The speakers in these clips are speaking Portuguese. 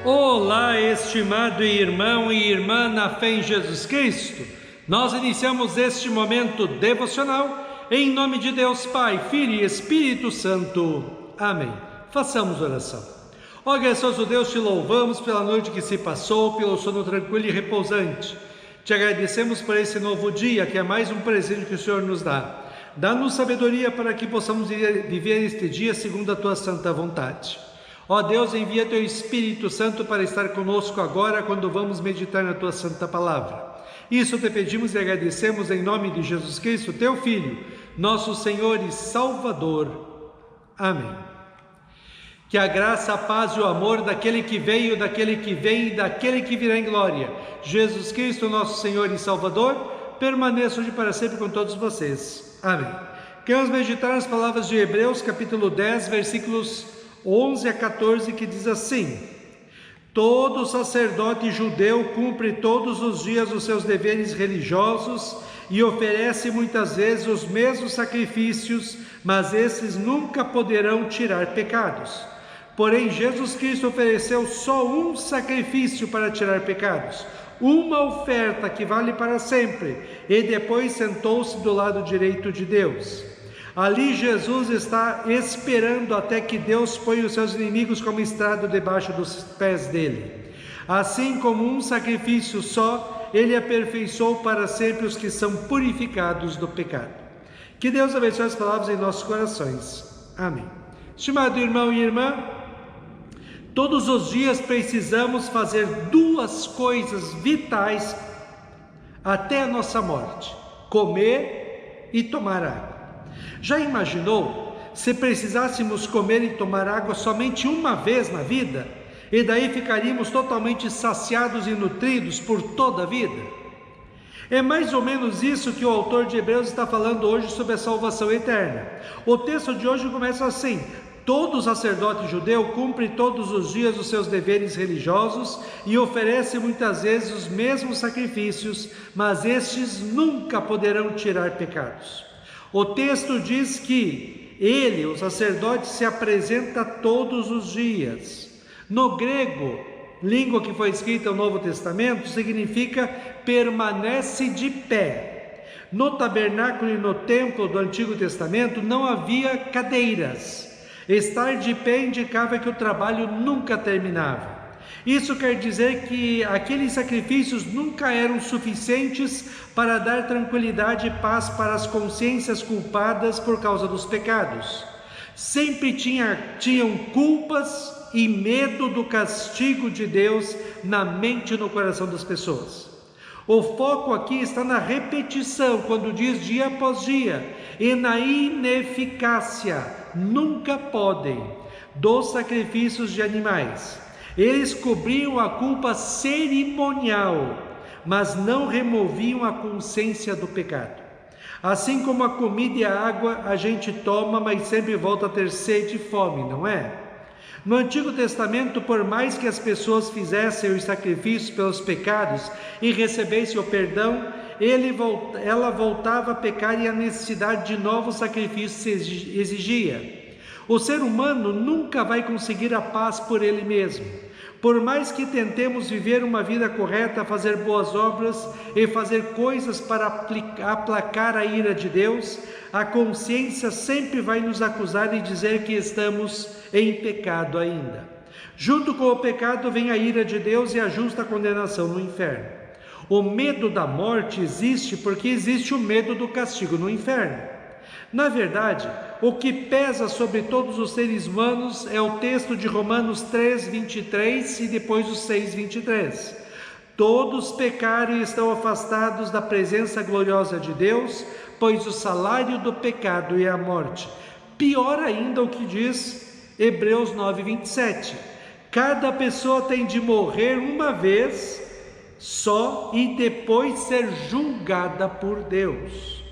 Olá, estimado irmão e irmã na fé em Jesus Cristo. Nós iniciamos este momento devocional em nome de Deus Pai, Filho e Espírito Santo. Amém. Façamos oração. Ó gracioso Deus, te louvamos pela noite que se passou, pelo sono tranquilo e repousante. Te agradecemos por esse novo dia, que é mais um presente que o Senhor nos dá. Dá-nos sabedoria para que possamos viver este dia segundo a tua santa vontade. Ó Deus, envia teu Espírito Santo para estar conosco agora, quando vamos meditar na tua santa palavra. Isso te pedimos e agradecemos em nome de Jesus Cristo, teu Filho, nosso Senhor e Salvador. Amém. Que a graça, a paz e o amor daquele que veio, daquele que vem e daquele que virá em glória, Jesus Cristo, nosso Senhor e Salvador, permaneça hoje para sempre com todos vocês. Amém. Queremos meditar nas palavras de Hebreus, capítulo 10, versículos 11 a 14, que diz assim: todo sacerdote judeu cumpre todos os dias os seus deveres religiosos e oferece muitas vezes os mesmos sacrifícios, mas esses nunca poderão tirar pecados. Porém, Jesus Cristo ofereceu só um sacrifício para tirar pecados, uma oferta que vale para sempre, e depois sentou-se do lado direito de Deus. Ali Jesus está esperando até que Deus ponha os seus inimigos como estrado debaixo dos pés dele. Assim como um sacrifício só, ele aperfeiçoou para sempre os que são purificados do pecado. Que Deus abençoe as palavras em nossos corações. Amém. Estimado irmão e irmã, todos os dias precisamos fazer duas coisas vitais até a nossa morte: comer e tomar água. Já imaginou se precisássemos comer e tomar água somente uma vez na vida, e daí ficaríamos totalmente saciados e nutridos por toda a vida? É mais ou menos isso que o autor de Hebreus está falando hoje sobre a salvação eterna. O texto de hoje começa assim: todo sacerdote judeu cumpre todos os dias os seus deveres religiosos e oferece muitas vezes os mesmos sacrifícios, mas estes nunca poderão tirar pecados. O texto diz que ele, o sacerdote, se apresenta todos os dias. No grego, língua que foi escrita no Novo Testamento, significa permanece de pé. No tabernáculo e no templo do Antigo Testamento não havia cadeiras. Estar de pé indicava que o trabalho nunca terminava. Isso quer dizer que aqueles sacrifícios nunca eram suficientes para dar tranquilidade e paz para as consciências culpadas por causa dos pecados. Sempre tinham culpas e medo do castigo de Deus na mente e no coração das pessoas. O foco aqui está na repetição, quando diz dia após dia, e na ineficácia, nunca podem, dos sacrifícios de animais. Eles cobriam a culpa cerimonial, mas não removiam a consciência do pecado. Assim como a comida e a água a gente toma, mas sempre volta a ter sede e fome, não é? No Antigo Testamento, por mais que as pessoas fizessem os sacrifícios pelos pecados e recebessem o perdão, ela voltava a pecar e a necessidade de novos sacrifícios exigia. O ser humano nunca vai conseguir a paz por ele mesmo. Por mais que tentemos viver uma vida correta, fazer boas obras e fazer coisas para aplacar a ira de Deus, a consciência sempre vai nos acusar e dizer que estamos em pecado ainda. Junto com o pecado vem a ira de Deus e a justa condenação no inferno. O medo da morte existe porque existe o medo do castigo no inferno. Na verdade, o que pesa sobre todos os seres humanos é o texto de Romanos 3, 23 e depois o 6, 23. Todos pecaram e estão afastados da presença gloriosa de Deus, pois o salário do pecado é a morte. Pior ainda o que diz Hebreus 9, 27. Cada pessoa tem de morrer uma vez só e depois ser julgada por Deus.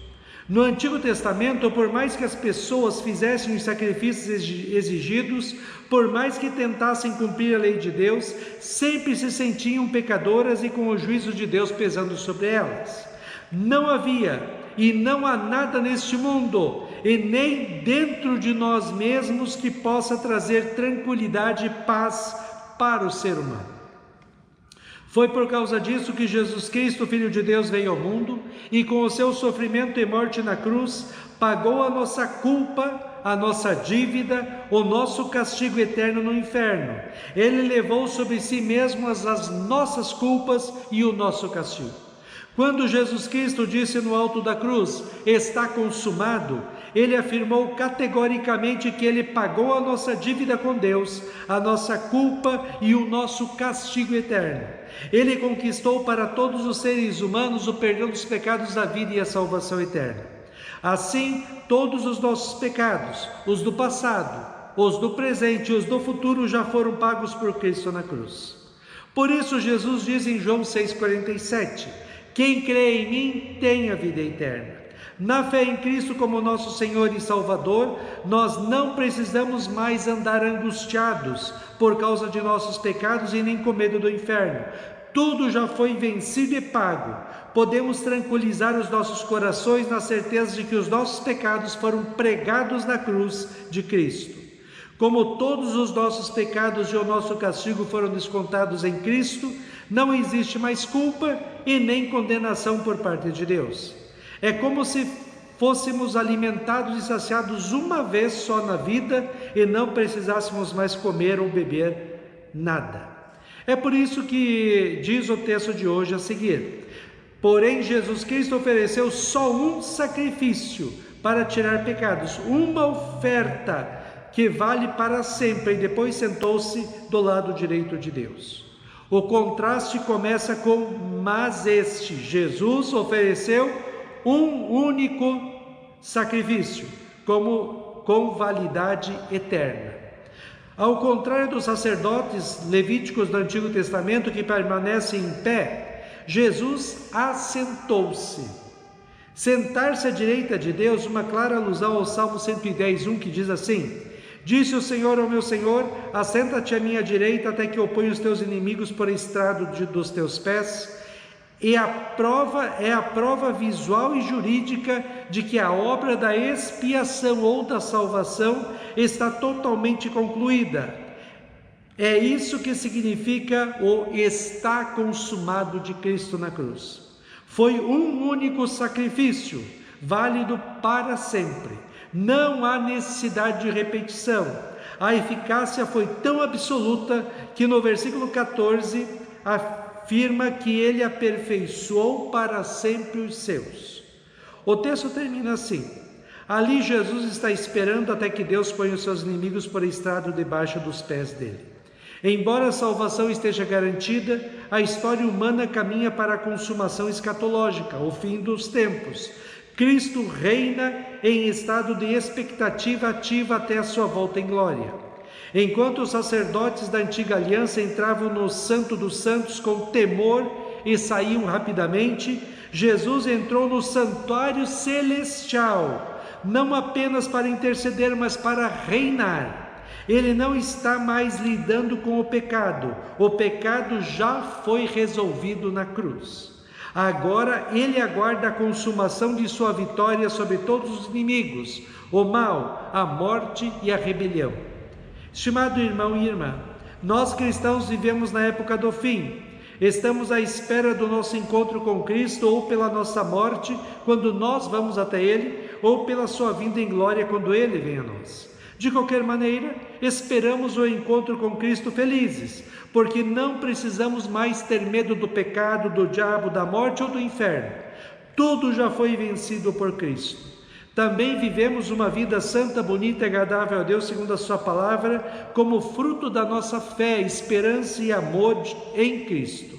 No Antigo Testamento, por mais que as pessoas fizessem os sacrifícios exigidos, por mais que tentassem cumprir a lei de Deus, sempre se sentiam pecadoras e com o juízo de Deus pesando sobre elas. Não havia e não há nada neste mundo, e nem dentro de nós mesmos, que possa trazer tranquilidade e paz para o ser humano. Foi por causa disso que Jesus Cristo, Filho de Deus, veio ao mundo e com o seu sofrimento e morte na cruz, pagou a nossa culpa, a nossa dívida, o nosso castigo eterno no inferno. Ele levou sobre si mesmo as nossas culpas e o nosso castigo. Quando Jesus Cristo disse no alto da cruz, está consumado, ele afirmou categoricamente que ele pagou a nossa dívida com Deus, a nossa culpa e o nosso castigo eterno. Ele conquistou para todos os seres humanos o perdão dos pecados da vida e a salvação eterna. Assim, todos os nossos pecados, os do passado, os do presente e os do futuro já foram pagos por Cristo na cruz. Por isso Jesus diz em João 6,47, quem crê em mim tem a vida eterna. Na fé em Cristo como nosso Senhor e Salvador, nós não precisamos mais andar angustiados por causa de nossos pecados e nem com medo do inferno. Tudo já foi vencido e pago. Podemos tranquilizar os nossos corações na certeza de que os nossos pecados foram pregados na cruz de Cristo. Como todos os nossos pecados e o nosso castigo foram descontados em Cristo, não existe mais culpa e nem condenação por parte de Deus. É como se fôssemos alimentados e saciados uma vez só na vida e não precisássemos mais comer ou beber nada. É por isso que diz o texto de hoje a seguir: porém Jesus Cristo ofereceu só um sacrifício para tirar pecados, uma oferta que vale para sempre, e depois sentou-se do lado direito de Deus. O contraste começa com mas este, Jesus ofereceu um único sacrifício, com validade eterna. Ao contrário dos sacerdotes levíticos do Antigo Testamento que permanecem em pé, Jesus assentou-se. Sentar-se à direita de Deus, uma clara alusão ao Salmo 110:1, que diz assim: disse o Senhor ao meu Senhor, assenta-te à minha direita até que eu ponha os teus inimigos por estrado dos teus pés. E a prova visual e jurídica de que a obra da expiação ou da salvação está totalmente concluída. É isso que significa o está consumado de Cristo na cruz. Foi um único sacrifício, válido para sempre. Não há necessidade de repetição. A eficácia foi tão absoluta que no versículo 14 afirma que ele aperfeiçoou para sempre os seus. O texto termina assim: ali Jesus está esperando até que Deus ponha os seus inimigos por estrado debaixo dos pés dele. Embora a salvação esteja garantida, a história humana caminha para a consumação escatológica, o fim dos tempos. Cristo reina em estado de expectativa ativa até a sua volta em glória. Enquanto os sacerdotes da antiga aliança entravam no Santo dos Santos com temor e saíam rapidamente, Jesus entrou no santuário celestial, não apenas para interceder, mas para reinar. Ele não está mais lidando com o pecado já foi resolvido na cruz. Agora ele aguarda a consumação de sua vitória sobre todos os inimigos, o mal, a morte e a rebelião. Estimado irmão e irmã, nós cristãos vivemos na época do fim. Estamos à espera do nosso encontro com Cristo, ou pela nossa morte, quando nós vamos até Ele, ou pela sua vinda em glória, quando Ele vem a nós. De qualquer maneira, esperamos o encontro com Cristo felizes, porque não precisamos mais ter medo do pecado, do diabo, da morte ou do inferno. Tudo já foi vencido por Cristo. Também vivemos uma vida santa, bonita e agradável a Deus, segundo a sua palavra, como fruto da nossa fé, esperança e amor em Cristo.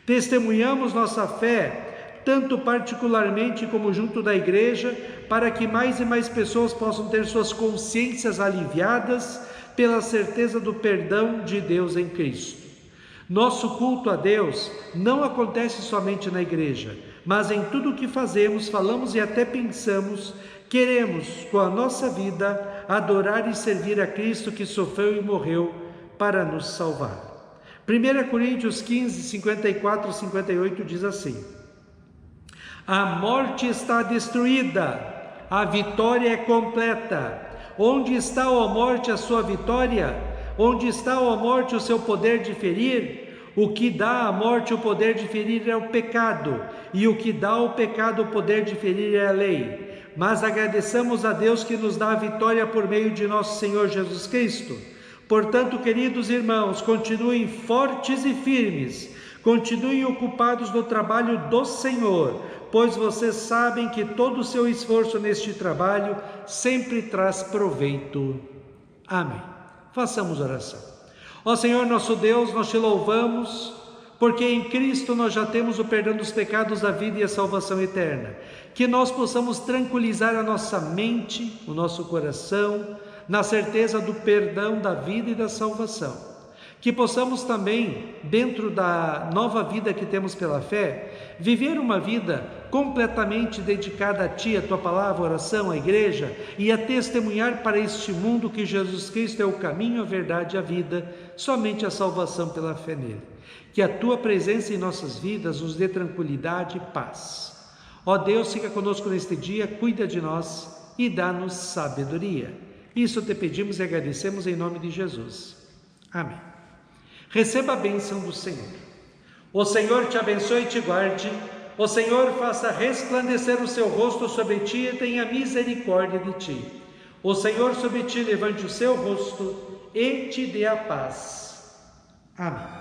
Testemunhamos nossa fé, tanto particularmente como junto da igreja, para que mais e mais pessoas possam ter suas consciências aliviadas pela certeza do perdão de Deus em Cristo. Nosso culto a Deus não acontece somente na igreja, mas em tudo o que fazemos, falamos e até pensamos, queremos, com a nossa vida, adorar e servir a Cristo que sofreu e morreu para nos salvar. 1 Coríntios 15, 54 e 58 diz assim: a morte está destruída, a vitória é completa. Onde está, ó morte, a sua vitória? Onde está, ó morte, o seu poder de ferir? O que dá à morte o poder de ferir é o pecado, e o que dá ao pecado o poder de ferir é a lei. Mas agradeçamos a Deus que nos dá a vitória por meio de nosso Senhor Jesus Cristo. Portanto, queridos irmãos, continuem fortes e firmes, continuem ocupados no trabalho do Senhor, pois vocês sabem que todo o seu esforço neste trabalho sempre traz proveito. Amém. Façamos oração. Ó Senhor nosso Deus, nós te louvamos, porque em Cristo nós já temos o perdão dos pecados, a vida e a salvação eterna. Que nós possamos tranquilizar a nossa mente, o nosso coração, na certeza do perdão, da vida e da salvação. Que possamos também, dentro da nova vida que temos pela fé, viver uma vida completamente dedicada a Ti, a Tua palavra, a oração, a igreja, e a testemunhar para este mundo que Jesus Cristo é o caminho, a verdade e a vida, somente a salvação pela fé nele. Que a Tua presença em nossas vidas nos dê tranquilidade e paz. Ó Deus, fica conosco neste dia, cuida de nós e dá-nos sabedoria. Isso te pedimos e agradecemos em nome de Jesus. Amém. Receba a bênção do Senhor. O Senhor te abençoe e te guarde. O Senhor faça resplandecer o seu rosto sobre ti e tenha misericórdia de ti. O Senhor sobre ti levante o seu rosto e te dê a paz. Amém.